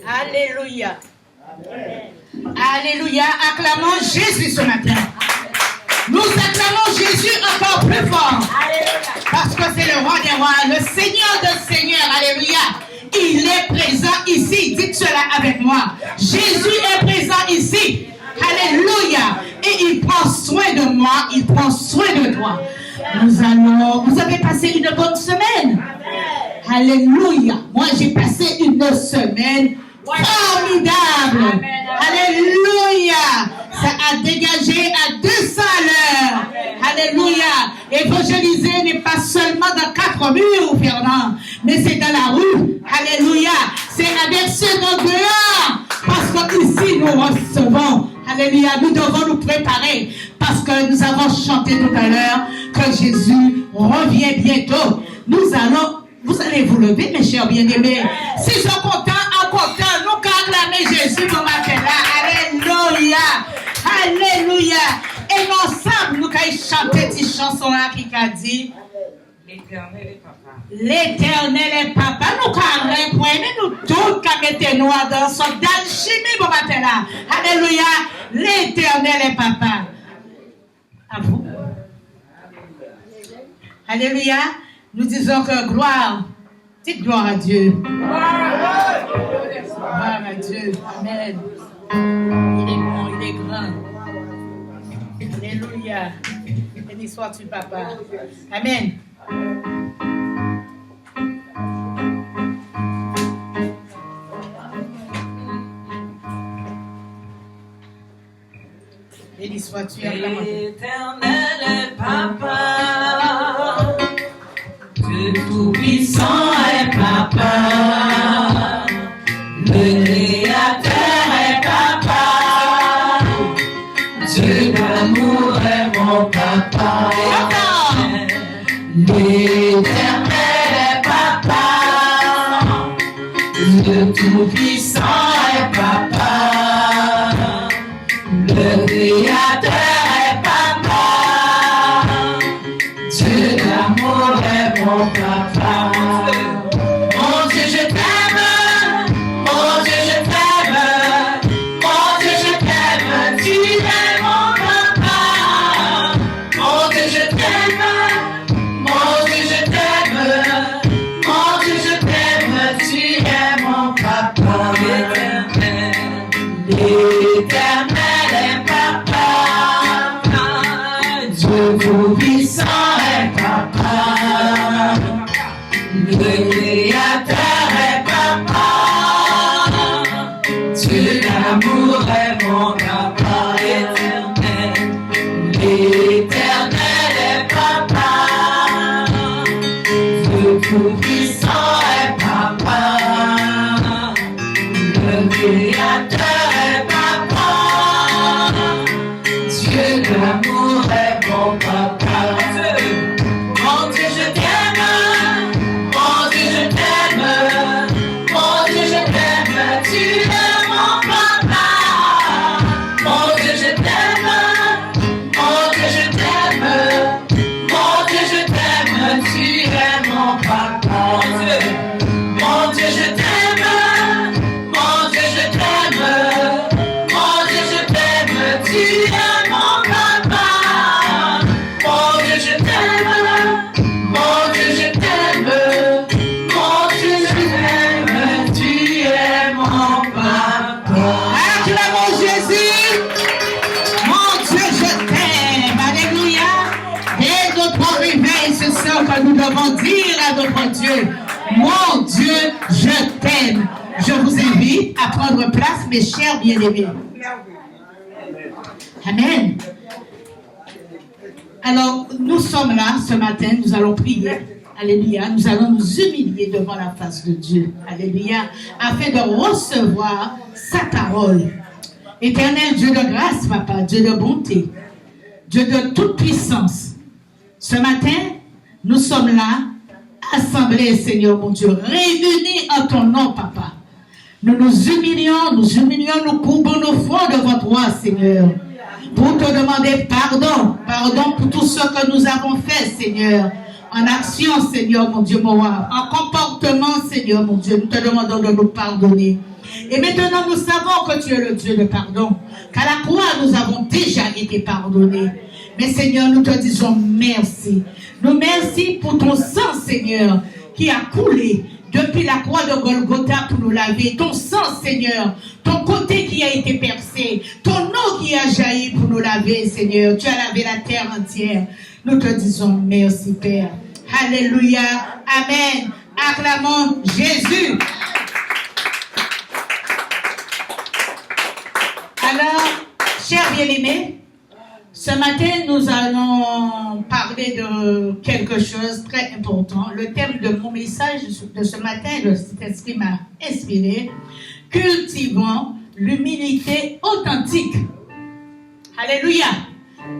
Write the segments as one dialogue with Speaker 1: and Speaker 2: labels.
Speaker 1: Alléluia. Alléluia. Acclamons Jésus ce matin. Nous acclamons Jésus encore plus fort. Parce que c'est le roi des rois, le Seigneur des seigneurs. Alléluia. Il est présent ici. Dites cela avec moi. Jésus est présent ici. Alléluia. Et il prend soin de moi. Il prend soin de toi. Vous avez passé une bonne semaine. Alléluia. Moi, j'ai passé une semaine formidable.
Speaker 2: Amen.
Speaker 1: Alléluia. Ça a dégagé à 200 à l'heure. Alléluia. Évangéliser n'est pas seulement dans 4 murs, Fernand, mais c'est dans la rue. Alléluia. C'est avec ceux de dehors. Parce que ici, nous recevons. Alléluia. Nous devons nous préparer. Parce que nous avons chanté tout à l'heure que Jésus revient bientôt. Vous allez vous lever, mes chers bien-aimés. Si je suis content, nous acclamer Jésus pour matin-là. Alléluia. Alléluia. Et ensemble, nous allons chanter cette chanson-là qui a dit l'Éternel est papa. L'Éternel est papa. Nous allons mais nous tous mettons nous dans son d'alchimie pour matin-là. Alléluia. L'Éternel est papa. À vous. Alléluia. Nous disons que gloire. Dites gloire à Dieu. Gloire à Dieu. Amen. Il est bon, il est grand. Alléluia. Béni sois-tu, papa. Amen. Béni sois-tu,
Speaker 2: l'Éternel est papa. Le Tout-Puissant est papa, le Créateur est papa, Dieu d'amour est mon papa, l'Éternel est papa, le Tout-Puissant est papa, le Créateur est papa, Dieu d'amour est mon papa. Mon Dieu, je t'aime. Mon Dieu, je t'aime. Mon Dieu, je t'aime. Tu es mon papa. Mon Dieu, je t'aime. Mon Dieu, je t'aime. Mon Dieu, je t'aime. Tu es mon papa. L'Éternel est papa. Dieu tout-puissant est papa. Le Créateur est papa, Dieu d'amour est mon papa éternel. L'Éternel est papa, Dieu tout-puissant est papa. Le Créateur est papa, Dieu d'amour est mon papa. Mon Dieu, je t'aime.
Speaker 1: Que nous devons dire à notre Dieu, mon Dieu, je t'aime. Je vous invite à prendre place, mes chers bien-aimés. Amen. Alors, nous sommes là ce matin, nous allons prier. Alléluia. Nous allons nous humilier devant la face de Dieu. Alléluia. Afin de recevoir sa parole. Éternel Dieu de grâce, papa, Dieu de bonté, Dieu de toute puissance. Ce matin, nous sommes là, assemblés, Seigneur mon Dieu, réunis en ton nom, papa. Nous nous humilions, nous courbons nos fronts devant toi, Seigneur, pour te demander pardon pour tout ce que nous avons fait, Seigneur, en action, Seigneur mon Dieu, en comportement, Seigneur mon Dieu, nous te demandons de nous pardonner. Et maintenant, nous savons que tu es le Dieu de pardon. Qu'à la croix, nous avons déjà été pardonnés. Mais Seigneur, nous te disons merci. Nous merci pour ton sang, Seigneur, qui a coulé depuis la croix de Golgotha pour nous laver. Ton sang, Seigneur, ton côté qui a été percé, ton eau qui a jailli pour nous laver, Seigneur. Tu as lavé la terre entière. Nous te disons merci, Père. Alléluia. Amen. Acclamons Jésus. Alors, chers bien-aimés, ce matin, nous allons parler de quelque chose de très important. Le thème de mon message de ce matin, le Saint-Esprit m'a inspiré. Cultivons l'humilité authentique. Alléluia.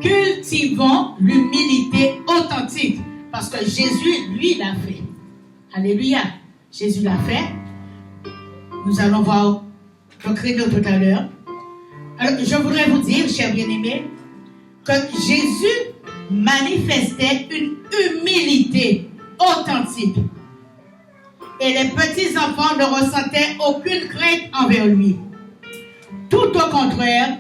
Speaker 1: Cultivons l'humilité authentique. Parce que Jésus, lui, l'a fait. Alléluia. Jésus l'a fait. Nous allons voir le credo tout à l'heure. Alors, je voudrais vous dire, chers bien-aimés, que Jésus manifestait une humilité authentique. Et les petits-enfants ne ressentaient aucune crainte envers lui. Tout au contraire,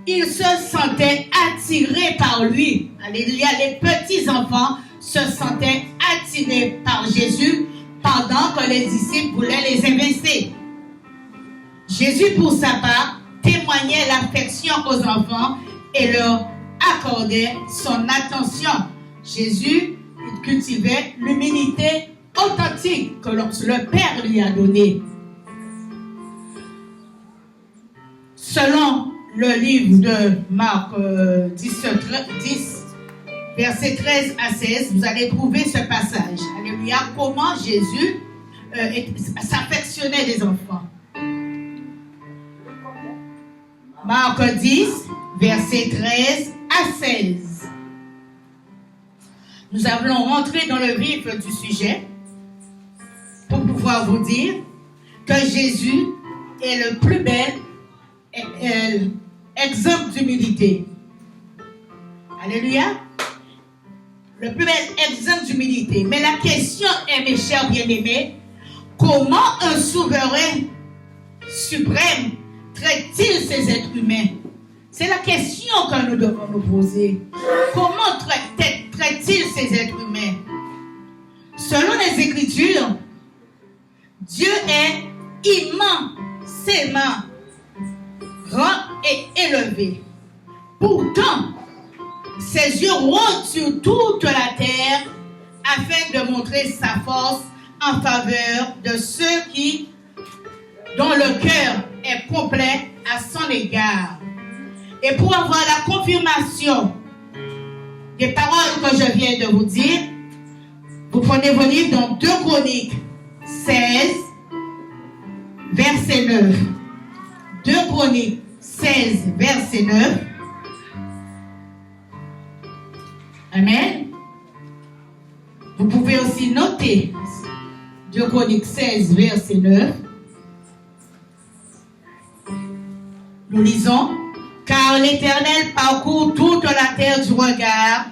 Speaker 1: ils se sentaient attirés par lui. Alléluia. Les petits-enfants se sentaient attirés par Jésus pendant que les disciples voulaient les évincer. Jésus, pour sa part, témoignait l'affection aux enfants et leur accordait son attention. Jésus cultivait l'humilité authentique que le Père lui a donnée. Selon le livre de Marc 10, versets 13 à 16, vous allez trouver ce passage. Alléluia. Comment Jésus s'affectionnait des enfants. Marc 10, versets 13 à 16. Nous allons rentrer dans le vif du sujet pour pouvoir vous dire que Jésus est le plus bel exemple d'humilité. Alléluia. Le plus bel exemple d'humilité. Mais la question est, mes chers bien-aimés, comment un souverain suprême traite-t-il ces êtres humains? C'est la question que nous devons nous poser. Comment traite-t-il ces êtres humains? Selon les Écritures, Dieu est immensément grand et élevé. Pourtant, ses yeux rôdent sur toute la terre afin de montrer sa force en faveur de ceux dont le cœur est complet à son égard. Et pour avoir la confirmation des paroles que je viens de vous dire, vous prenez vos livres dans 2 Chroniques 16, verset 9. 2 Chroniques 16, verset 9. Amen. Vous pouvez aussi noter 2 Chroniques 16, verset 9. Nous lisons: car l'Éternel parcourt toute la terre du regard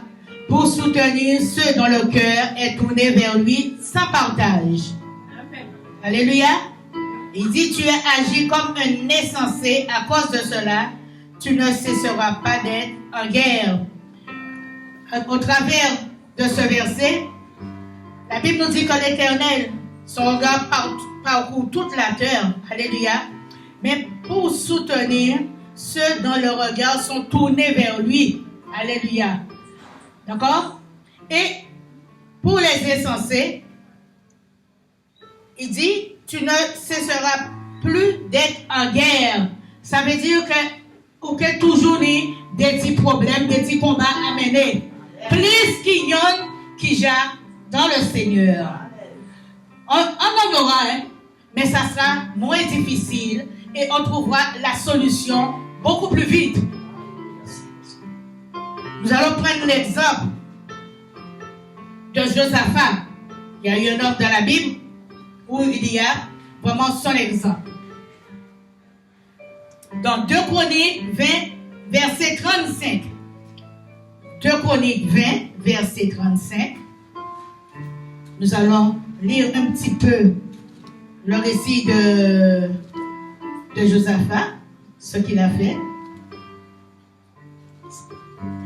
Speaker 1: pour soutenir ceux dont le cœur est tourné vers lui sans partage. Amen. Alléluia. Il dit: tu es agi comme un insensé, à cause de cela, tu ne cesseras pas d'être en guerre. Au travers de ce verset, la Bible nous dit que l'Éternel, son regard parcourt toute la terre. Alléluia. Mais pour soutenir ceux dont le regard sont tournés vers lui. Alléluia. D'accord? Et pour les insensés, il dit: tu ne cesseras plus d'être en guerre. Ça veut dire que toujours des petits problèmes, des petits combats à mener. Plus qu'il y en qui j'ai dans le Seigneur. On en aura, mais ça sera moins difficile et on trouvera la solution beaucoup plus vite. Nous allons prendre l'exemple de Josaphat. Il y a eu un homme dans la Bible où il y a vraiment son exemple. Dans 2 Chroniques 20, verset 35. 2 Chroniques 20, verset 35. Nous allons lire un petit peu le récit de de Josaphat, ce qu'il a fait.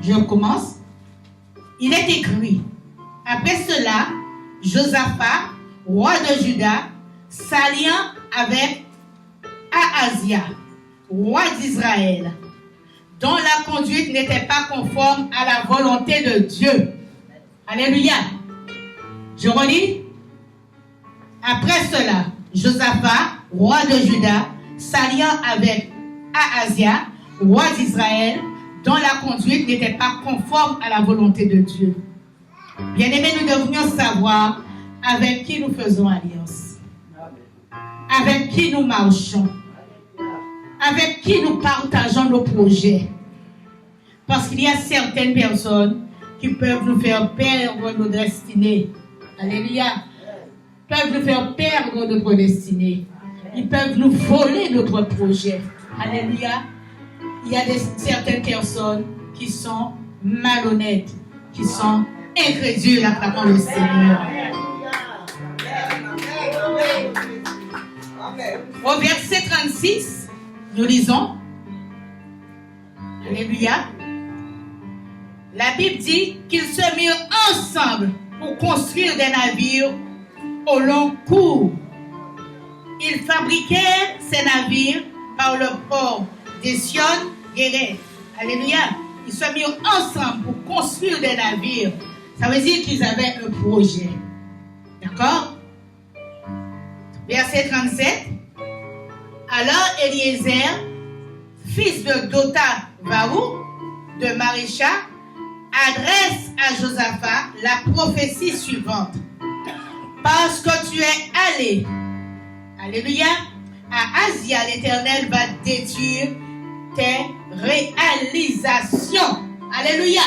Speaker 1: Je recommence. Il est écrit, après cela, Josaphat, roi de Juda, s'alliant avec Ahazia, roi d'Israël, dont la conduite n'était pas conforme à la volonté de Dieu. Alléluia. Je relis. Après cela, Josaphat, roi de Juda, s'alliant avec Ahazia, roi d'Israël, dont la conduite n'était pas conforme à la volonté de Dieu. Bien-aimés, nous devrions savoir avec qui nous faisons alliance, avec qui nous marchons, avec qui nous partageons nos projets. Parce qu'il y a certaines personnes qui peuvent nous faire perdre nos destinées. Alléluia. Peuvent nous faire perdre notre destinée. Ils peuvent nous voler notre projet. Alléluia. Il y a certaines personnes qui sont malhonnêtes, qui sont incrédules à travers le Seigneur. Au verset 36, nous lisons. Alléluia. La Bible dit qu'ils se mirent ensemble pour construire des navires au long cours. Ils fabriquèrent ces navires par le port d'Ézion-Guéret. Alléluia. Ils se mirent ensemble pour construire des navires. Ça veut dire qu'ils avaient un projet. D'accord? Verset 37. Alors Eliezer, fils de Dotha-Varou, de Marécha, adresse à Josaphat la prophétie suivante. Parce que tu es allé, alléluia, à Asia, l'Éternel va détruire tes réalisations. Alléluia.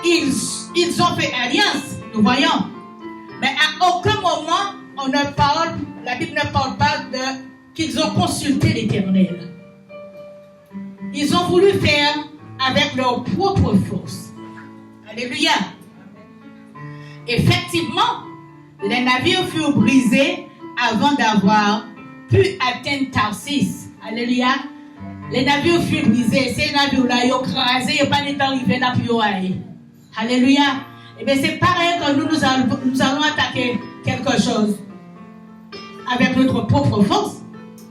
Speaker 1: Ils ont fait alliance, nous voyons. Mais à aucun moment, la Bible ne parle pas qu'ils ont consulté l'Éternel. Ils ont voulu faire avec leur propre force. Alléluia. Effectivement, les navires furent brisés avant d'avoir pu atteindre Tarsis. Alléluia. Les navires furent brisés. Ces navires-là, ils ont crasé, ils n'ont pas été arrivés dans le pays. Alléluia. Et bien c'est pareil que nous allons attaquer quelque chose avec notre propre force.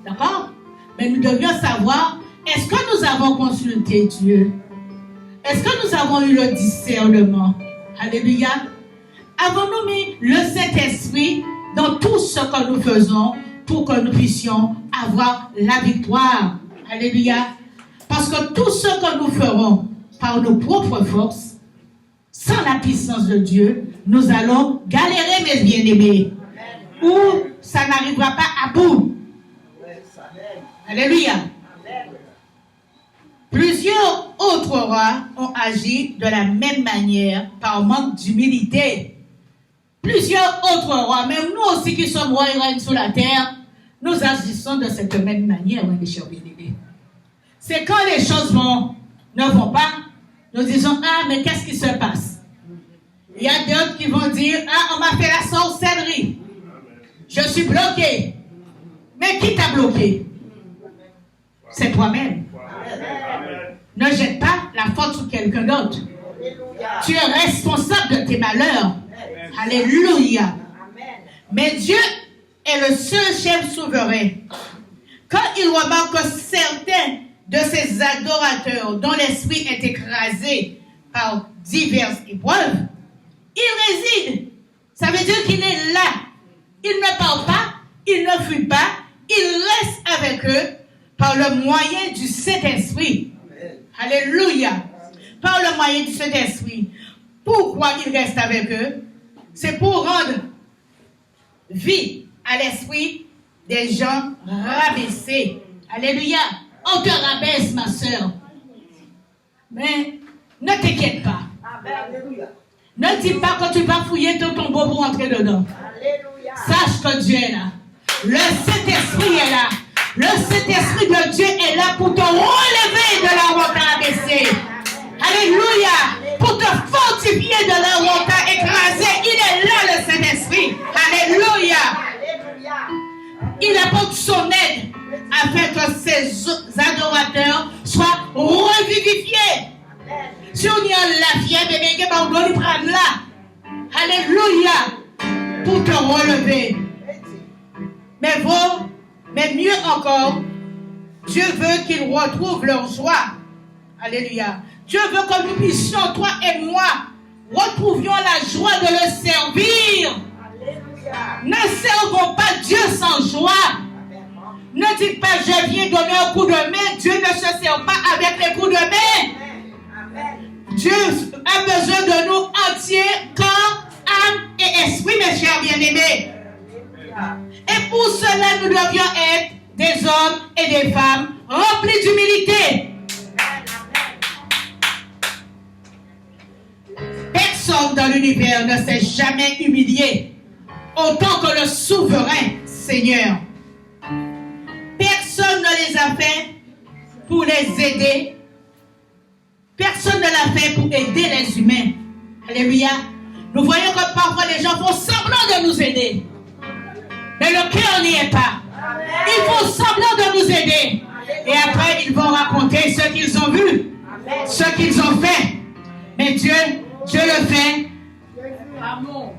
Speaker 1: D'accord? Mais nous devions savoir, est-ce que nous avons consulté Dieu? Est-ce que nous avons eu le discernement? Alléluia. Avons-nous mis le Saint-Esprit dans tout ce que nous faisons pour que nous puissions avoir la victoire? Alléluia. Parce que tout ce que nous ferons par nos propres forces, sans la puissance de Dieu, nous allons galérer, mes bien-aimés. Ou ça n'arrivera pas à bout. Alléluia. Plusieurs autres rois ont agi de la même manière par manque d'humilité. Plusieurs autres rois, même nous aussi qui sommes rois et reines sur la terre, nous agissons de cette même manière, mes chers bien-aimés. C'est quand les choses ne vont pas, nous disons, ah, mais qu'est-ce qui se passe? Il y a d'autres qui vont dire, ah, on m'a fait la sorcellerie. Je suis bloqué. Mais qui t'a bloqué? C'est toi-même. Ne jette pas la faute sur quelqu'un d'autre. Tu es responsable de tes malheurs. Alléluia. Mais Dieu est le seul chef souverain. Quand il remarque que certains de ses adorateurs dont l'esprit est écrasé par diverses épreuves, il réside. Ça veut dire qu'il est là. Il ne parle pas, il ne fuit pas, il reste avec eux par le moyen du Saint-Esprit. Alléluia. Par le moyen du Saint-Esprit. Pourquoi il reste avec eux? C'est pour rendre vie à l'esprit des gens rabaissés. Alléluia. On te rabaisse, ma soeur. Mais ne t'inquiète pas. Ne dis pas que tu vas fouiller ton tombeau pour entrer dedans. Sache que Dieu est là. Le Saint-Esprit est là. Le Saint-Esprit de Dieu est là pour te relever de la route abaissée. Alléluia. Pour te fortifier de la route écrasée. Il est là, le Saint-Esprit. Alléluia. Il apporte son aide. afin que ces adorateurs soient revivifiés. Si on y a la fièvre, bébé, on doit lui prendre là. Alléluia. Pour te relever. Mais mieux encore, Dieu veut qu'ils retrouvent leur joie. Alléluia. Dieu veut que nous puissions, toi et moi, retrouvions la joie de le servir. Alléluia. Ne servons pas Dieu sans joie. Ne dites pas, je viens donner un coup de main. Dieu ne se sert pas avec les coups de main. Amen. Dieu a besoin de nous entiers, corps, âme et esprit, mes chers bien-aimés. Et pour cela, nous devions être des hommes et des femmes remplis d'humilité. Personne dans l'univers ne s'est jamais humilié autant que le souverain Seigneur. Personne ne les a fait pour les aider. Personne ne l'a fait pour aider les humains. Alléluia. Nous voyons que parfois les gens font semblant de nous aider. Mais le cœur n'y est pas. Ils font semblant de nous aider. Et après, ils vont raconter ce qu'ils ont vu, ce qu'ils ont fait. Mais Dieu le fait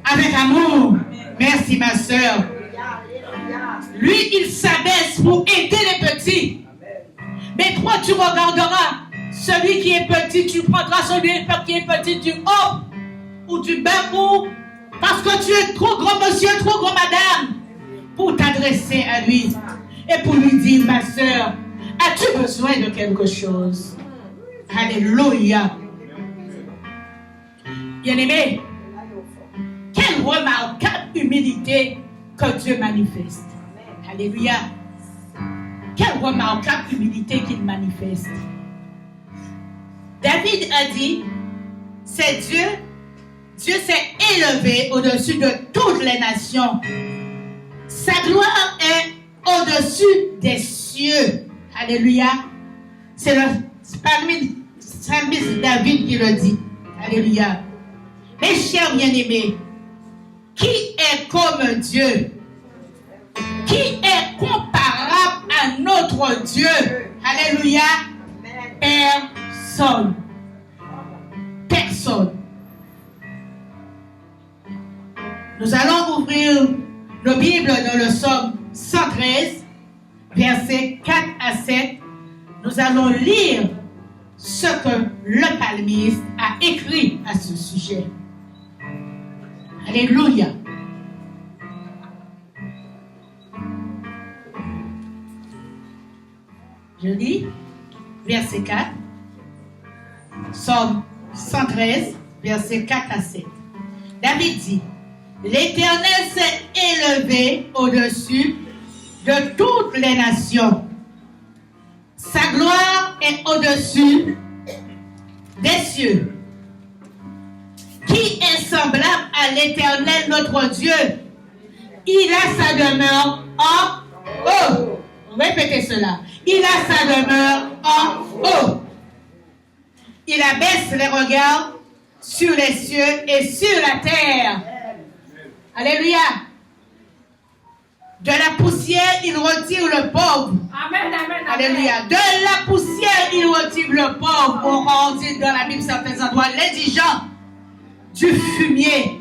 Speaker 1: avec amour. Merci, ma soeur. Lui, il s'abaisse pour aider les petits. Mais toi, tu regarderas celui qui est petit, tu prendras celui qui est petit du haut ou du bas, parce que tu es trop grand monsieur, trop grand madame, pour t'adresser à lui et pour lui dire, ma soeur, as-tu besoin de quelque chose? Alléluia. Bien-aimé, quelle remarquable humilité que Dieu manifeste. Alléluia. Quelle remarquable humilité qu'il manifeste. David a dit, c'est Dieu s'est élevé au-dessus de toutes les nations. Sa gloire est au-dessus des cieux. Alléluia. C'est le psalmiste David qui le dit. Alléluia. Mes chers bien-aimés, qui est comme Dieu? Qui est comparable à notre Dieu? Alléluia. Personne. Personne. Nous allons ouvrir nos Bibles dans le Psaume 113, versets 4 à 7. Nous allons lire ce que le psalmiste a écrit à ce sujet. Alléluia. Je lis verset 4. Psaume 113, versets 4 à 7. David dit, l'Éternel s'est élevé au-dessus de toutes les nations. Sa gloire est au-dessus des cieux. Qui est semblable à l'Éternel notre Dieu? Il a sa demeure en haut. Répétez cela. Il a sa demeure en haut. Il abaisse les regards sur les cieux et sur la terre. Alléluia. De la poussière, il retire le pauvre. Amen, amen, amen. Alléluia. De la poussière, il retire le pauvre. On dit dans la Bible certains endroits, l'indigent du fumier,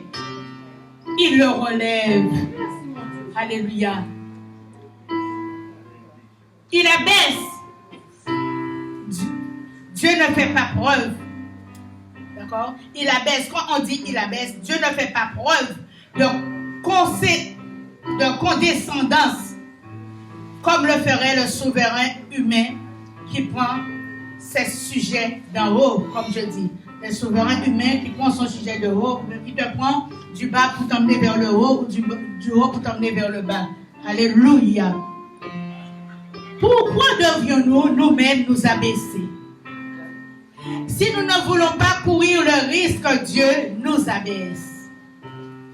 Speaker 1: il le relève. Alléluia. Il abaisse. Dieu ne fait pas preuve. D'accord? Il abaisse. Quand on dit il abaisse, Dieu ne fait pas preuve de condescendance comme le ferait le souverain humain qui prend ses sujets d'en haut, comme je dis. Le souverain humain qui prend son sujet de haut, qui te prend du bas pour t'emmener vers le haut ou du haut pour t'emmener vers le bas. Alléluia. Pourquoi devrions-nous nous-mêmes nous abaisser? Si nous ne voulons pas courir le risque que Dieu nous abaisse.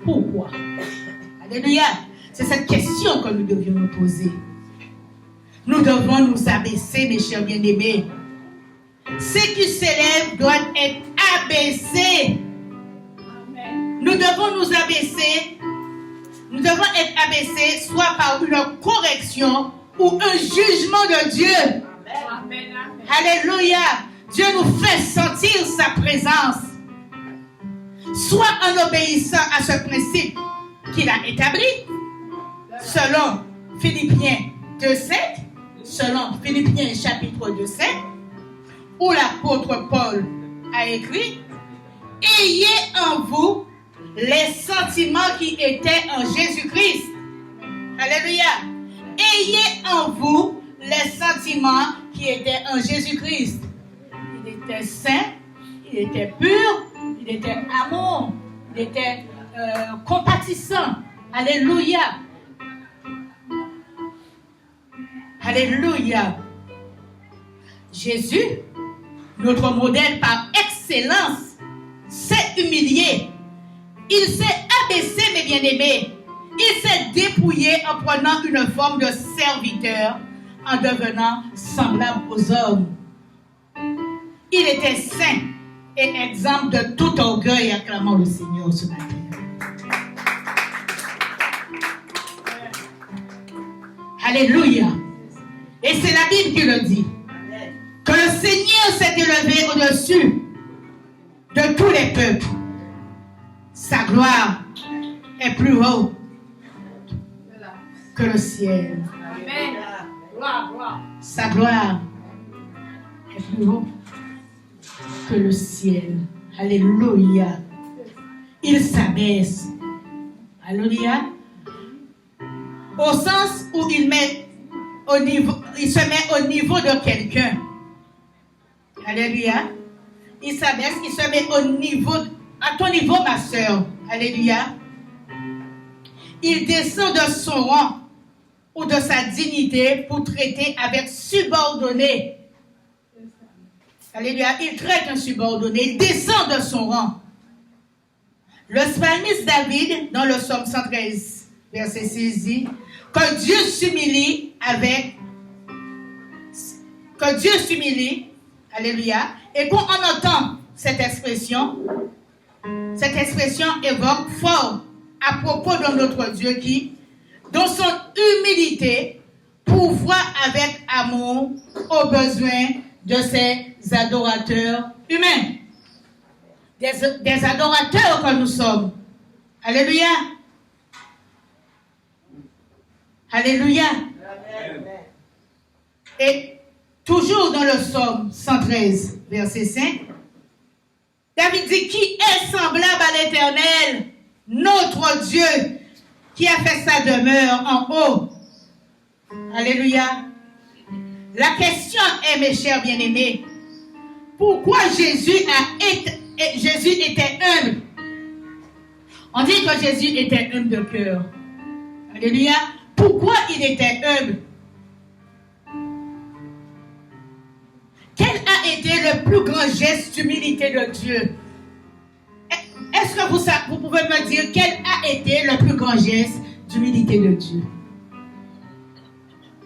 Speaker 1: Pourquoi? Alléluia. C'est cette question que nous devions nous poser. Nous devons nous abaisser, mes chers bien-aimés. Ceux qui s'élèvent doivent être abaissés. Amen. Nous devons nous abaisser. Nous devons être abaissés soit par une correction ou un jugement de Dieu.
Speaker 2: Amen.
Speaker 1: Alléluia. Dieu nous fait sentir sa présence. Soit en obéissant à ce principe qu'il a établi, selon Philippiens 2:7, selon Philippiens chapitre 2:7, où l'apôtre Paul a écrit: ayez en vous les sentiments qui étaient en Jésus-Christ. Alléluia. Ayez en vous les sentiments qui étaient en Jésus-Christ. Il était saint, il était pur, il était amour, il était compatissant. Alléluia. Alléluia. Jésus, notre modèle par excellence, s'est humilié. Il s'est abaissé, mes bien-aimés. Il s'est dépouillé en prenant une forme de serviteur, en devenant semblable aux hommes. Il était saint et exempt de tout orgueil, acclamant le Seigneur ce matin. Alléluia. Et c'est la Bible qui le dit. Que le Seigneur s'est élevé au-dessus de tous les peuples. Sa gloire est plus haute que le ciel.
Speaker 2: Amen.
Speaker 1: Sa gloire est plus haute que le ciel. Alléluia. Il s'abaisse. Alléluia. Au sens où il se met au niveau de quelqu'un. Alléluia. Il s'abaisse, il se met au niveau, à ton niveau, ma soeur. Alléluia. Il descend de son rang ou de sa dignité pour traiter avec subordonné. Alléluia. Il traite un subordonné. Il descend de son rang. Le psalmiste David, dans le psaume 113, verset 6, dit que Dieu s'humilie alléluia. Et quand on entend cette expression évoque fort à propos de notre Dieu qui, dans son humilité, pourvoit avec amour aux besoins de ses adorateurs humains. Des adorateurs que nous sommes. Alléluia. Alléluia. Et toujours dans le psaume 113, verset 5, David dit: qui est semblable à l'Éternel, notre Dieu, qui a fait sa demeure en haut. Alléluia. La question est, mes chers bien-aimés, pourquoi Jésus était humble? On dit que Jésus était humble de cœur. Alléluia. Pourquoi il était humble? Quel a été le plus grand geste d'humilité de Dieu? Est-ce que vous pouvez me dire quel a été le plus grand geste d'humilité de Dieu?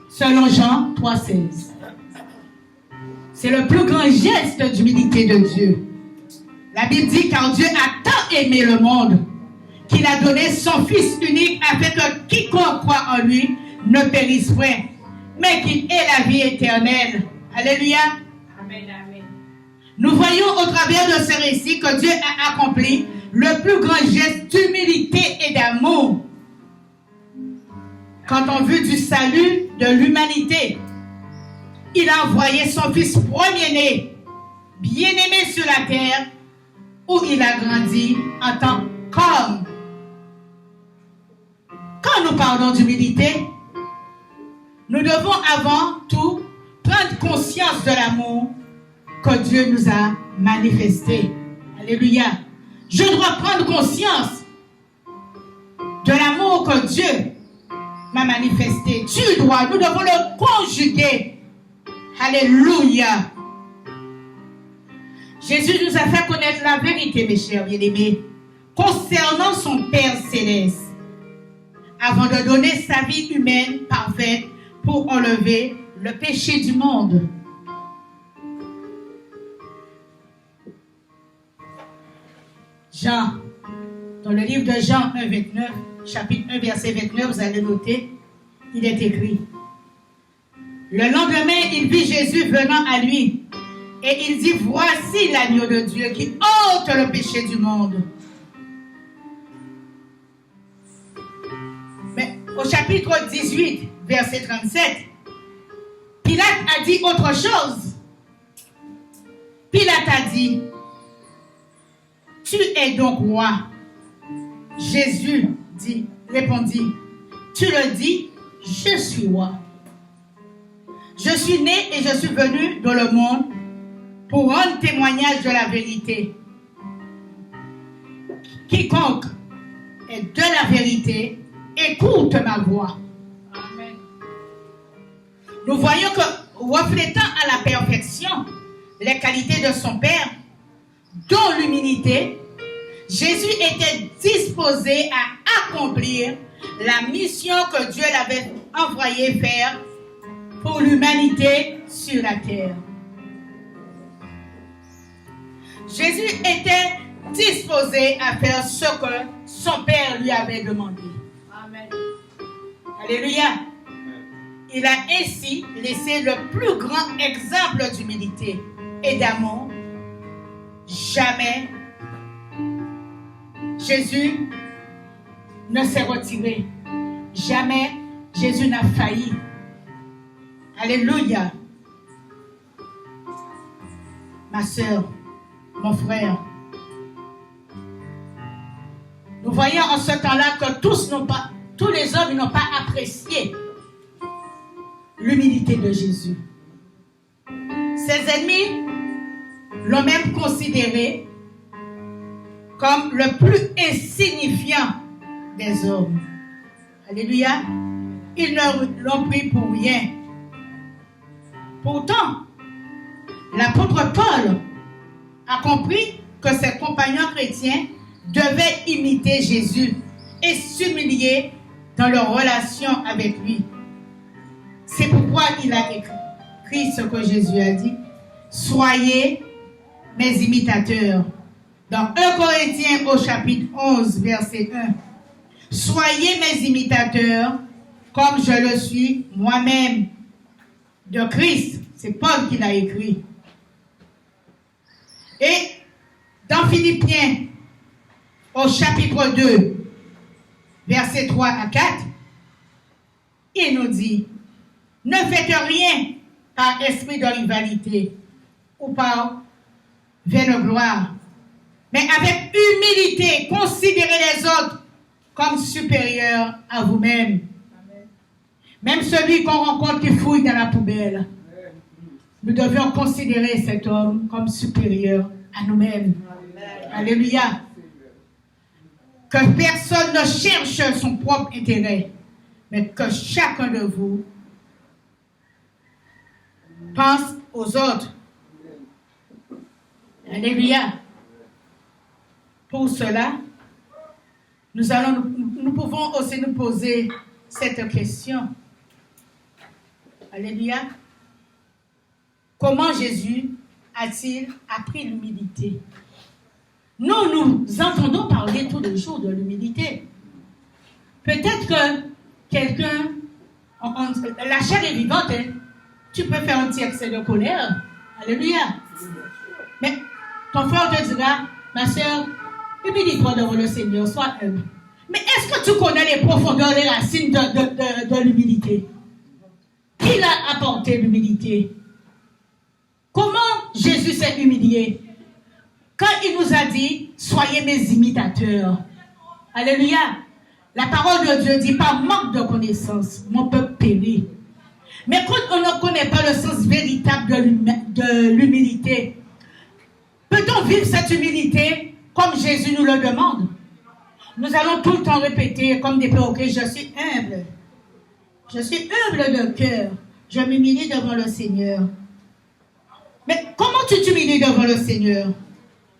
Speaker 1: Selon Jean 3,16. C'est le plus grand geste d'humilité de Dieu. La Bible dit: car Dieu a tant aimé le monde qu'il a donné son Fils unique afin que quiconque croit en lui ne périsse point, mais qu'il ait la vie éternelle. Alléluia.
Speaker 2: Amen, amen.
Speaker 1: Nous voyons au travers de ce récit que Dieu a accompli le plus grand geste d'humilité et d'amour. Quand on veut du salut de l'humanité, il a envoyé son Fils premier-né, bien-aimé sur la terre, où il a grandi en tant qu'homme. Quand nous parlons d'humilité, nous devons avant tout prendre conscience de l'amour que Dieu nous a manifesté. Alléluia. Je dois prendre conscience de l'amour que Dieu m'a manifesté. Tu dois, nous devons le conjuguer. Alléluia. Jésus nous a fait connaître la vérité, mes chers bien-aimés, concernant son Père céleste, avant de donner sa vie humaine parfaite pour enlever le péché du monde. Jean, dans le livre de Jean 1, 29, chapitre 1, verset 29, vous allez noter, il est écrit: Le lendemain, il vit Jésus venant à lui. Et il dit, voici l'agneau de Dieu qui ôte le péché du monde. Mais au chapitre 18, verset 37, Pilate a dit autre chose. Pilate a dit, tu es donc roi. Jésus répondit, tu le dis, je suis roi. Je suis né et je suis venu dans le monde pour rendre témoignage de la vérité. Quiconque est de la vérité, écoute ma voix. Amen. Nous voyons que, reflétant à la perfection les qualités de son Père, dont l'humilité, Jésus était disposé à accomplir la mission que Dieu l'avait envoyé faire pour l'humanité sur la terre. Jésus était disposé à faire ce que son Père lui avait demandé. Amen. Alléluia. Il a ainsi laissé le plus grand exemple d'humilité et d'amour. Jamais Jésus ne s'est retiré. Jamais Jésus n'a failli. Alléluia. Ma soeur, mon frère, nous voyons en ce temps-là que tous les hommes n'ont pas apprécié l'humilité de Jésus. Ses ennemis l'ont même considéré comme le plus insignifiant des hommes. Alléluia. Ils ne l'ont pris pour rien. Pourtant, l'apôtre Paul a compris que ses compagnons chrétiens devaient imiter Jésus et s'humilier dans leur relation avec lui. C'est pourquoi il a écrit ce que Jésus a dit. Soyez mes imitateurs. Dans 1 Corinthiens au chapitre 11, verset 1. Soyez mes imitateurs comme je le suis moi-même de Christ. C'est Paul qui l'a écrit. Et dans Philippiens au chapitre 2, verset 3 à 4, il nous dit, ne faites rien par esprit de rivalité ou par vaine gloire, mais avec humilité, considérez les autres comme supérieurs à vous-même. Même celui qu'on rencontre qui fouille dans la poubelle, nous devions considérer cet homme comme supérieur à nous-mêmes. Alléluia. Que personne ne cherche son propre intérêt, mais que chacun de vous pense aux autres. Alléluia. Pour cela, nous pouvons aussi nous poser cette question. Alléluia. Comment Jésus a-t-il appris l'humilité? Nous entendons parler tous les jours de l'humilité. Peut-être que quelqu'un, la chair est vivante, hein? Tu peux faire un petit excès de colère. Alléluia. Mais ton frère te dira, ma soeur, humilie-toi devant le Seigneur, sois humble. Mais est-ce que tu connais les profondeurs, les racines de l'humilité? Qui l'a apporté l'humilité? Comment Jésus s'est humilié? Quand il nous a dit, soyez mes imitateurs. Alléluia. La parole de Dieu dit, par manque de connaissance, mon peuple périt. Mais quand on ne connaît pas le sens véritable de l'humilité, peut-on vivre cette humilité comme Jésus nous le demande? Nous allons tout le temps répéter comme des perroquets, je suis humble. Je suis humble de cœur. Je m'humilie devant le Seigneur. Mais comment tu t'humilies devant le Seigneur?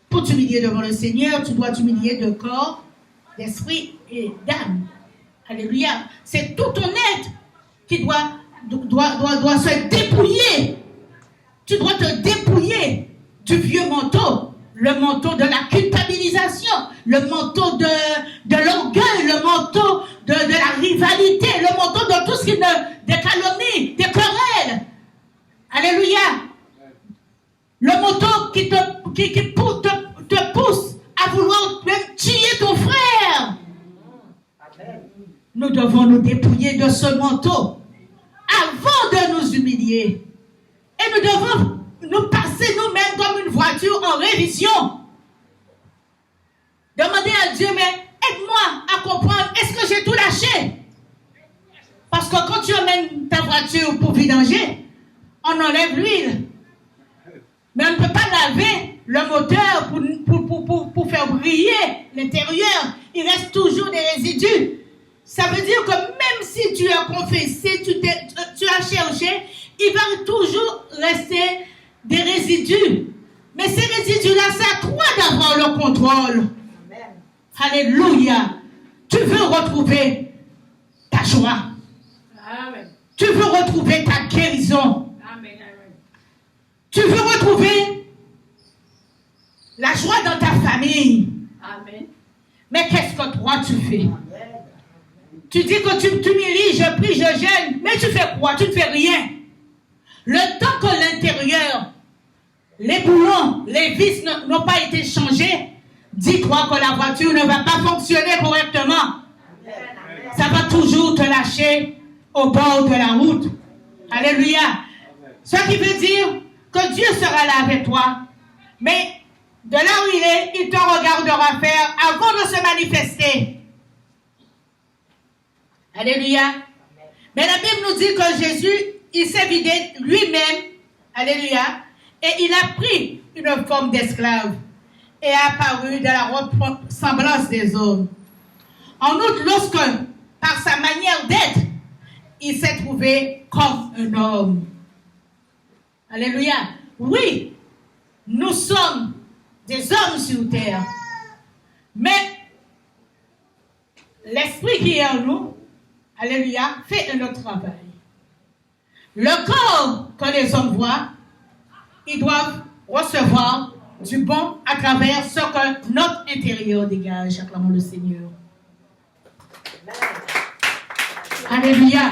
Speaker 1: Pour t'humilier devant le Seigneur, tu dois t'humilier de corps, d'esprit et d'âme. Alléluia. C'est tout ton être qui doit se dépouiller. Tu dois te dépouiller du vieux manteau, le manteau de la culpabilisation, le manteau de l'orgueil, le manteau de la rivalité, le manteau de tout ce qui des calomnies, des querelles. te pousse à vouloir même tuer ton frère. Nous devons nous dépouiller de ce manteau avant de nous humilier. Et nous devons nous passer nous-mêmes comme une voiture en révision. Demander à Dieu, mais aide-moi à comprendre, est-ce que j'ai tout lâché? Parce que quand tu emmènes ta voiture pour vidanger, on enlève l'huile. Mais on ne peut pas laver le moteur pour faire briller l'intérieur. Il reste toujours des résidus. Ça veut dire que même si tu as confessé, tu as cherché, il va toujours rester des résidus. Mais ces résidus-là, c'est à toi d'avoir le contrôle. Amen. Alléluia. Tu veux retrouver ta joie. Amen. Tu veux retrouver ta guérison. Amen. Tu veux retrouver la joie dans ta famille. Amen. Mais qu'est-ce que toi tu fais? Amen. Tu dis que tu t'humilies, je prie, je gêne, mais tu fais quoi? Tu ne fais rien. Le temps que l'intérieur, les boulons, les vis n'ont pas été changés, dis-toi que la voiture ne va pas fonctionner correctement. Ça va toujours te lâcher au bord de la route. Alléluia. Ce qui veut dire que Dieu sera là avec toi. Mais de là où il est, il te regardera faire avant de se manifester. Alléluia. Mais la Bible nous dit que Jésus, il s'est vidé lui-même. Alléluia. Et il a pris une forme d'esclave et a apparu dans la ressemblance des hommes. En outre, lorsque, par sa manière d'être, il s'est trouvé comme un homme. Alléluia. Oui, nous sommes des hommes sur terre. Mais l'esprit qui est en nous, alléluia, fait un autre travail. Le corps que les hommes voient, ils doivent recevoir du bon à travers ce que notre intérieur dégage. Acclamons le Seigneur. Alléluia.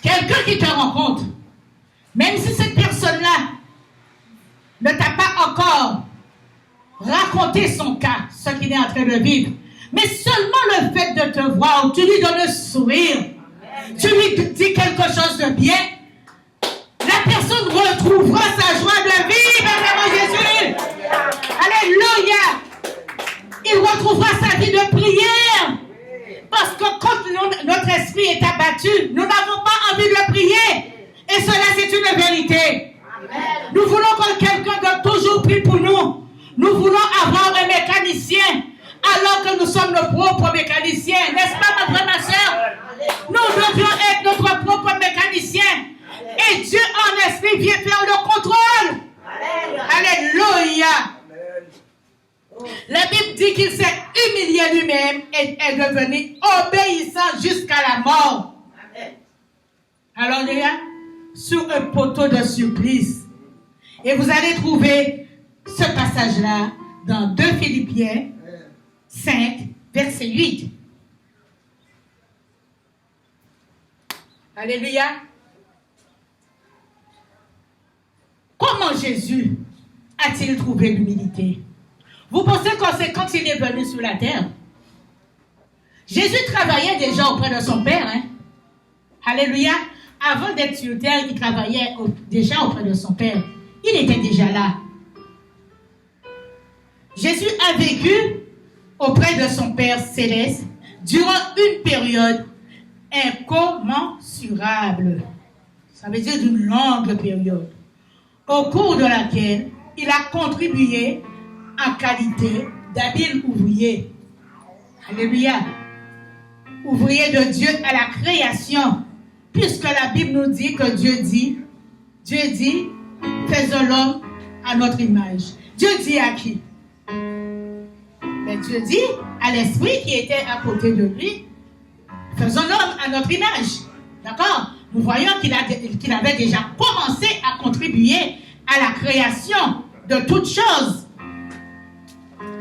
Speaker 1: Quelqu'un qui te rencontre, même si cette personne-là ne t'a pas encore raconté son cas, ce qu'il est en train de vivre, mais seulement le fait de te voir, tu lui donnes un sourire, tu lui dis quelque chose de bien, la personne retrouvera sa joie de vivre avec Jésus. Alléluia. Il retrouvera sa vie de prière. Parce que quand notre esprit est abattu, nous n'avons pas envie de prier. Et cela, c'est une vérité. Nous voulons que quelqu'un doit toujours prier pour nous. Nous voulons avoir un mécanicien, alors que nous sommes nos propres mécaniciens. N'est-ce pas, ma frère, ma soeur? Nous devions être notre propre mécanicien. Et Dieu en esprit vient faire le contrôle. Alléluia. La Bible dit qu'il s'est humilié lui-même et est devenu obéissant jusqu'à la mort. Alléluia. Sur un poteau de supplice. Et vous allez trouver ce passage-là dans 2 Philippiens 5, verset 8. Alléluia. Comment Jésus a-t-il trouvé l'humilité? Vous pensez que c'est quand il est venu sur la terre? Jésus travaillait déjà auprès de son Père. Hein? Alléluia. Avant d'être sur terre, il travaillait déjà auprès de son Père. Il était déjà là. Jésus a vécu auprès de son Père céleste durant une période incommensurable. Ça veut dire d'une longue période, au cours de laquelle il a contribué en qualité d'habile ouvrier. Alléluia. Ouvrier de Dieu à la création. Puisque la Bible nous dit que Dieu dit, faisons l'homme à notre image. Dieu dit à qui? Mais Dieu dit à l'esprit qui était à côté de lui, faisons l'homme à notre image. D'accord? Nous voyons qu'il avait déjà commencé à contribuer à la création de toutes choses.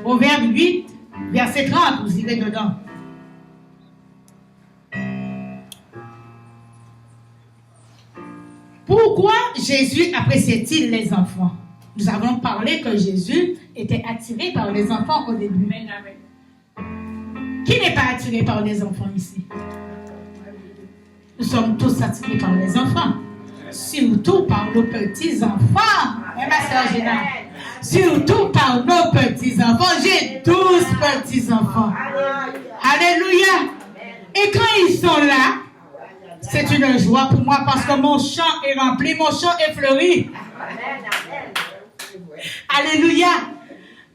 Speaker 1: Proverbe 8, verset 30, vous irez dedans. Pourquoi Jésus appréciait-il les enfants? Nous avons parlé que Jésus était attiré par les enfants au début. Qui n'est pas attiré par les enfants ici? Nous sommes tous attirés par les enfants. Surtout par nos petits-enfants. Et ma soeur Gina. Surtout par nos petits-enfants. J'ai 12 petits-enfants. Alléluia. Et quand ils sont là, c'est une joie pour moi parce que mon champ est rempli, mon champ est fleuri. Alléluia.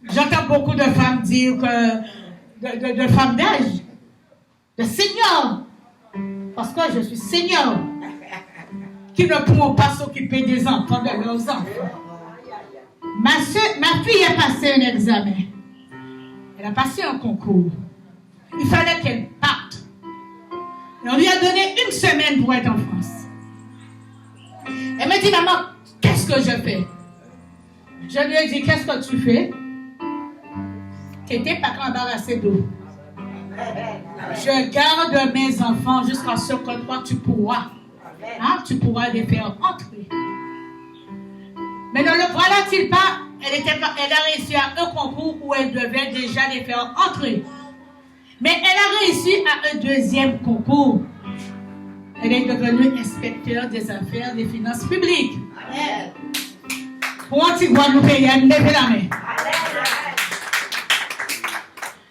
Speaker 1: J'entends beaucoup de femmes dire que, de femmes d'âge, de seniors, parce que je suis senior, qui ne pourront pas s'occuper des enfants de leurs enfants. Ma fille a passé un examen. Elle a passé un concours. Il fallait qu'elle parte. Et on lui a donné 1 semaine pour être en France. Elle m'a dit, maman, qu'est-ce que je fais? Je lui ai dit, qu'est-ce que tu fais? Tu n'étais pas embarrassé d'eau. Je garde mes enfants jusqu'à ce que toi tu pourras. Hein, tu pourras les faire entrer. Mais ne le voilà-t-il pas? Elle a réussi à un concours où elle devait déjà les faire entrer. Mais elle a réussi à un deuxième concours. Elle est devenue inspecteur des affaires des finances publiques. Amen. Pour Antigua, nous payons, levez la main.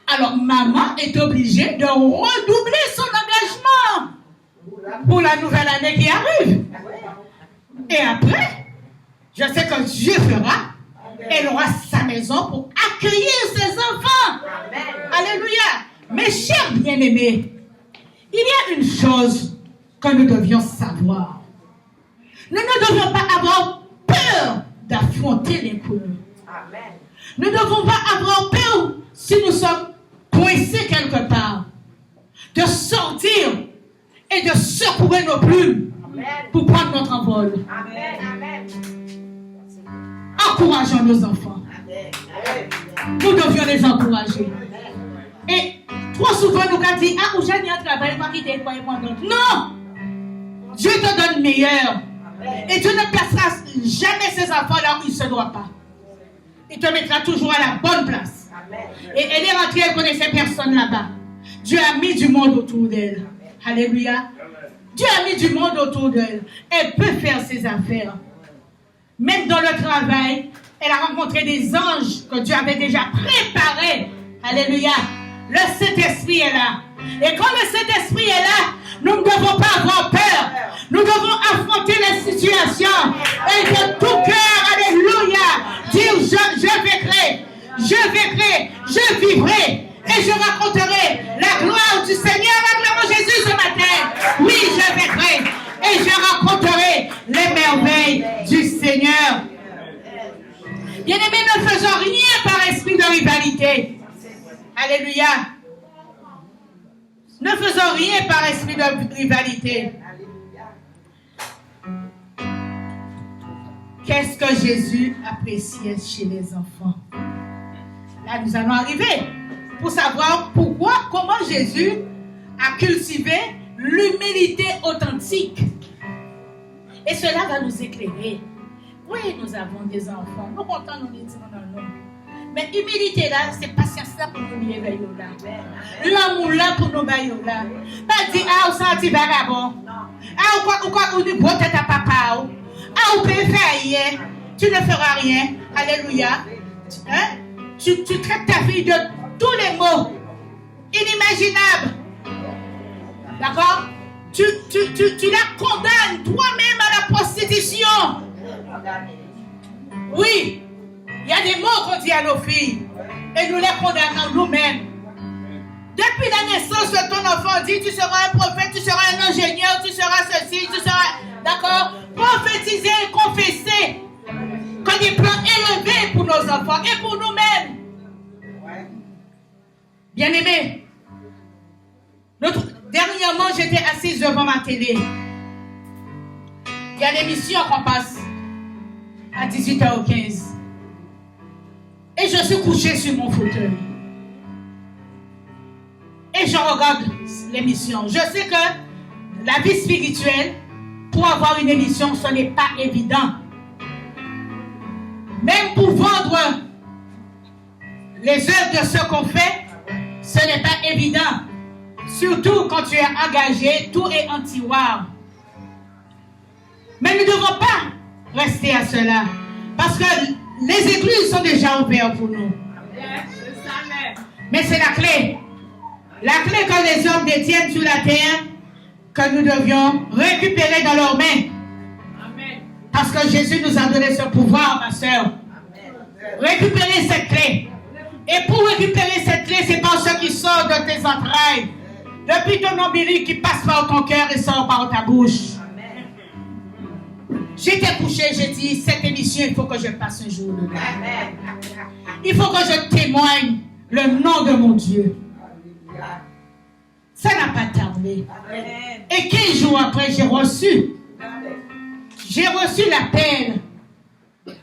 Speaker 1: Alors, maman est obligée de redoubler son engagement pour la nouvelle année qui arrive. Et après, je sais que Dieu fera, elle aura sa maison pour accueillir ses enfants. Alléluia. Mes chers bien-aimés, il y a une chose que nous devions savoir. Nous ne devions pas avoir peur d'affronter l'inconnu. Nous ne devons pas avoir peur si nous sommes coincés quelque part, de sortir et de secouer nos plumes pour prendre notre envol. Encourageons nos enfants. Nous devions les encourager. Et trop souvent, nous avons dit, ah, ou j'ai un travail, moi qui t'ai pas et moi d'autre. Non! Dieu te donne meilleur. Et Dieu ne placera jamais ses enfants là où il ne se doit pas. Il te mettra toujours à la bonne place. Et elle est rentrée, elle connaissait personne là-bas. Dieu a mis du monde autour d'elle. Alléluia. Dieu a mis du monde autour d'elle. Elle peut faire ses affaires. Même dans le travail, elle a rencontré des anges que Dieu avait déjà préparés. Alléluia. Le Saint-Esprit est là. Et quand le Saint-Esprit est là, nous ne devons pas avoir peur. Nous devons affronter les situations. Et de tout cœur, alléluia, dire je vaincrai, je vivrai. Et je raconterai la gloire du Seigneur. Acclamons Jésus ce matin. Oui, je vaincrai. Et je raconterai les merveilles du Seigneur. Bien-aimés, ne faisons rien par esprit de rivalité. Alléluia. Ne faisons rien par esprit de rivalité. Qu'est-ce que Jésus appréciait chez les enfants? Là, nous allons arriver pour savoir comment Jésus a cultivé l'humilité authentique. Et cela va nous éclairer. Oui, nous avons des enfants. Nous comptons nous les dire non. Mais l'humilité là, c'est patience là pour nous éveiller là. L'amour là pour nous bailler là. Pas dire, ah, on s'en dit vagabond. Ah, ou quoi, ou du beau tête à papa. Ah, ou peut faire rien. Tu ne feras rien. Alléluia. Hein? Tu traites ta fille de tous les mots inimaginables. D'accord? Tu la condamnes toi-même à la prostitution. Oui. Il y a des mots qu'on dit à nos filles. Et nous les condamnons nous-mêmes. Depuis la naissance de ton enfant, dit tu seras un prophète, tu seras un ingénieur, tu seras ceci, tu seras... D'accord? Prophétiser, confesser. Comme des plans élevés pour nos enfants et pour nous-mêmes. Bien-aimés, dernièrement, j'étais assise devant ma télé. Il y a l'émission qu'on passe à 18h15. Et je suis couchée sur mon fauteuil. Et je regarde l'émission. Je sais que la vie spirituelle, pour avoir une émission, ce n'est pas évident. Même pour vendre les œuvres de ce qu'on fait, ce n'est pas évident. Surtout quand tu es engagé, tout est en tiroir. Mais nous ne devons pas rester à cela. Parce que les églises sont déjà ouvertes pour nous. Mais c'est la clé. La clé que les hommes détiennent sur la terre, que nous devions récupérer dans leurs mains. Parce que Jésus nous a donné ce pouvoir, ma soeur. Récupérer cette clé. Et pour récupérer cette clé, c'est par ce qui sort de tes entrailles. Depuis ton ombilic qui passe par ton cœur et sort par ta bouche. J'étais couché, j'ai dit, cette émission, il faut que je passe un jour dedans. Il faut que je témoigne le nom de mon Dieu. Ça n'a pas tardé. Et 15 jours après, j'ai reçu l'appel.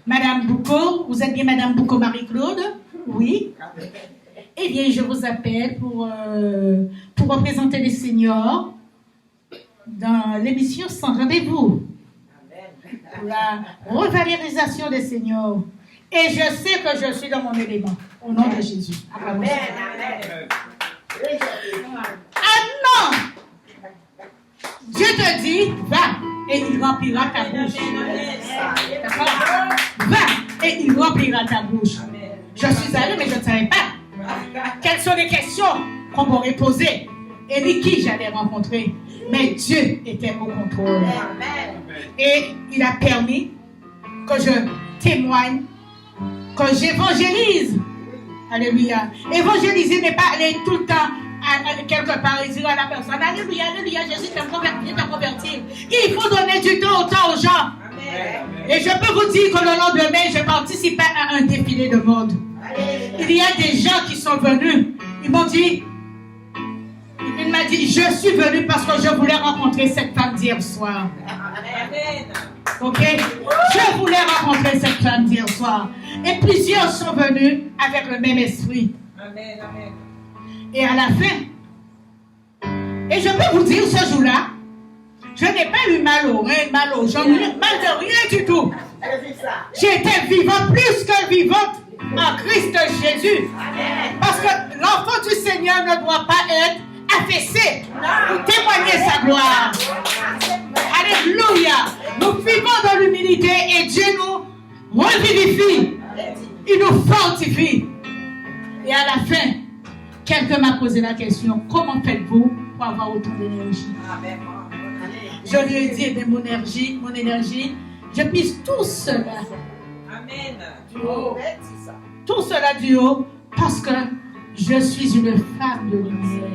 Speaker 1: Madame Boucault, vous êtes bien Madame Boucault Marie-Claude? Oui. Eh bien, je vous appelle pour représenter les seniors dans l'émission Sans Rendez-vous. Pour la revalorisation des seniors. Et je sais que je suis dans mon élément. Au nom de Jésus. Amen. Ah non! Dieu te dit, va et il remplira ta bouche. D'accord? Va et il remplira ta bouche. Je suis allée, mais je ne savais pas quelles sont les questions qu'on m'aurait posées et ni qui j'allais rencontrer. Mais Dieu était au contrôle. Et il a permis que je témoigne, que j'évangélise. Alléluia. Évangéliser n'est pas aller tout le temps quelque part et dire à la personne, alléluia, alléluia, Jésus t'a converti. Il faut donner du temps aux gens. Et je peux vous dire que le lendemain, je participais à un défilé de mode. Il y a des gens qui sont venus. Ils m'ont dit, il m'a dit, je suis venu parce que je voulais rencontrer cette femme d'hier soir. Ok? Je voulais rencontrer cette femme d'hier soir. Et plusieurs sont venus avec le même esprit. Et à la fin, et je peux vous dire ce jour-là, je n'ai pas eu mal au rein, mal aux jambes, mal de rien du tout. J'étais vivante, plus que vivante en Christ Jésus. Parce que l'enfant du Seigneur ne doit pas être affaissé pour témoigner sa gloire. Alléluia. Nous vivons dans l'humilité et Dieu nous revivifie. Il nous fortifie. Et à la fin, quelqu'un m'a posé la question, comment faites-vous pour avoir autant d'énergie? Je lui ai dit, eh bien, mon énergie, je pisse tout cela. Du haut. Tout cela du haut, parce que je suis une femme de lumière.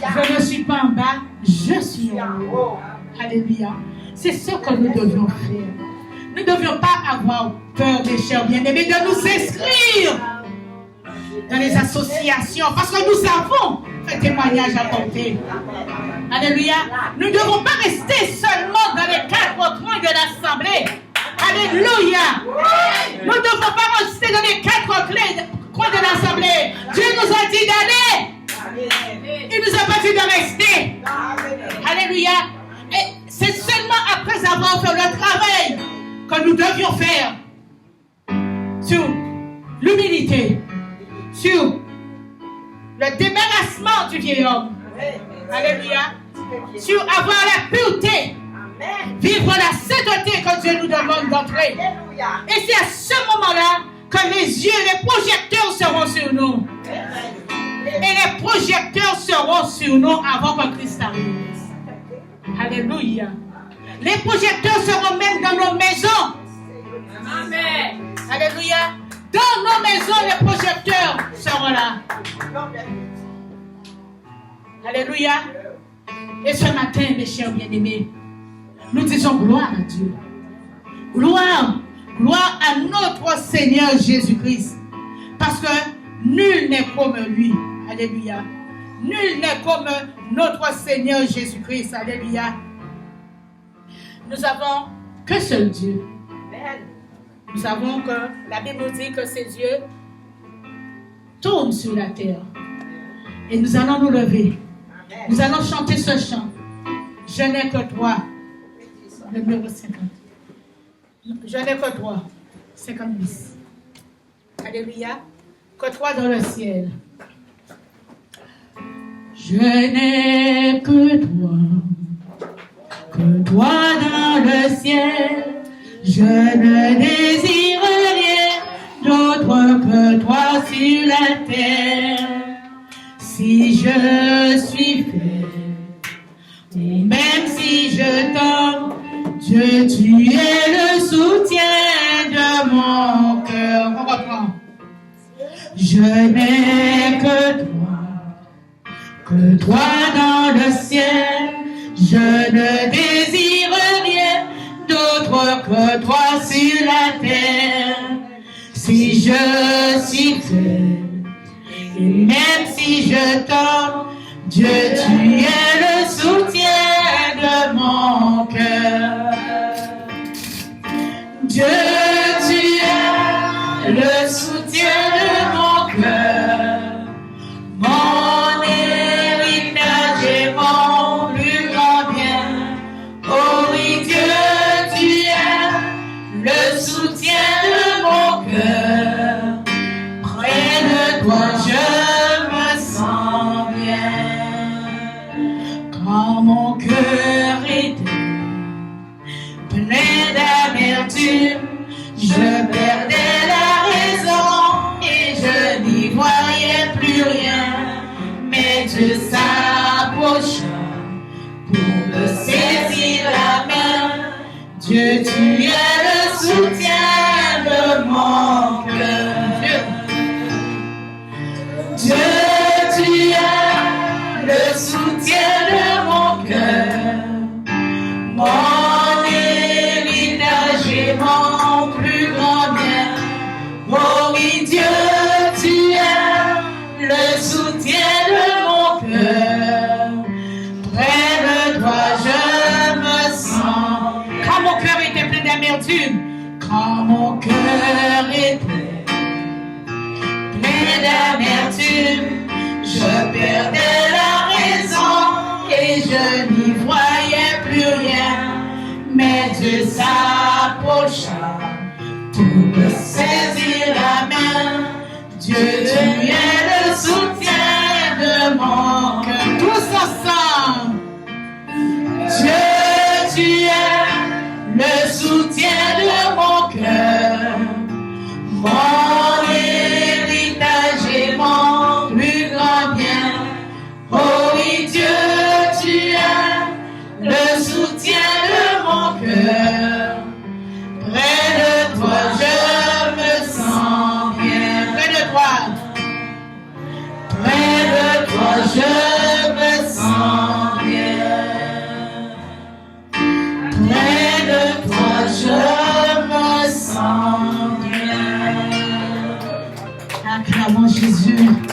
Speaker 1: Je ne suis pas en bas, je suis en haut. Alléluia. C'est ce que nous devions faire. Nous ne devions pas avoir peur, mes chers bien-aimés, de nous inscrire dans les associations, parce que nous avons un témoignage à porter. Alléluia. Nous ne devons pas rester seulement dans les 4 coins de l'assemblée. Alléluia. Nous ne devons pas rester dans les 4 coins de l'assemblée. Dieu nous a dit d'aller. Il nous a pas dit de rester. Alléluia. Et c'est seulement après avoir fait le travail que nous devions faire sur l'humilité, sur le débarrassement du vieil homme. Alléluia. Sur avoir la pureté, vivre la sainteté que Dieu nous demande d'entrer. Et c'est à ce moment-là que les yeux, les projecteurs seront sur nous. Et les projecteurs seront sur nous avant que Christ arrive. Alléluia. Les projecteurs seront même dans nos maisons. Amen. Alléluia. Dans nos maisons, les projecteurs seront là. Alléluia. Et ce matin, mes chers bien-aimés, nous disons gloire à Dieu. Gloire à notre Seigneur Jésus-Christ. Parce que nul n'est comme lui. Alléluia. Nul n'est comme notre Seigneur Jésus-Christ. Alléluia. Nous avons qu'un seul Dieu. Nous savons que la Bible nous dit que ces yeux tournent sur la terre. Et nous allons nous lever. Nous allons chanter ce chant. Je n'ai que toi. Le numéro 50. Je n'ai que toi. 50 Alléluia. Que toi dans le ciel. Je n'ai que toi dans le ciel. Je ne désire rien d'autre que toi sur la terre. Si je suis faible, ou même si je tombe, Dieu, tu es le soutien de mon cœur. On reprend. Je n'ai que toi dans le ciel. Je ne désire rien d'autre que toi sur la terre. Si je suis faible, et même si je tombe, Dieu, tu es le soutien de mon cœur. Dieu, tu es le soutien de mon cœur. Mon héritage et mon plus grand bien. Oh oui, Dieu, tu es le soutien de mon cœur. Près de toi, je me sens bien. Quand mon cœur était plein d'amertume, je perdais la raison et je n'y voyais plus rien. Mais Dieu s'approcha pour me saisir la main. Dieu, tu es le soutien de mon cœur. Dieu, tu es le soutien de mon cœur. Mon héritage et mon plus grand bien. Oh oui, Dieu, tu es le soutien de mon cœur. Près de toi, je me sens. Quand mon cœur était plein d'amertume, quand mon cœur était plein d'amertume, je perdais la raison et je n'y voyais plus rien. Mais Dieu s'approcha pour me saisir la main. Dieu, tu es le soutien de mon cœur. Tous ensemble. Dieu, tu es le soutien de mon cœur. Mon héritage et mon plus grand bien. Oh oui, Dieu, tu es le soutien de mon cœur. Près de toi, je me sens bien. Près de toi. Près de toi, je me sens bien. Près de toi, je me sens bien. Acclamons Jésus.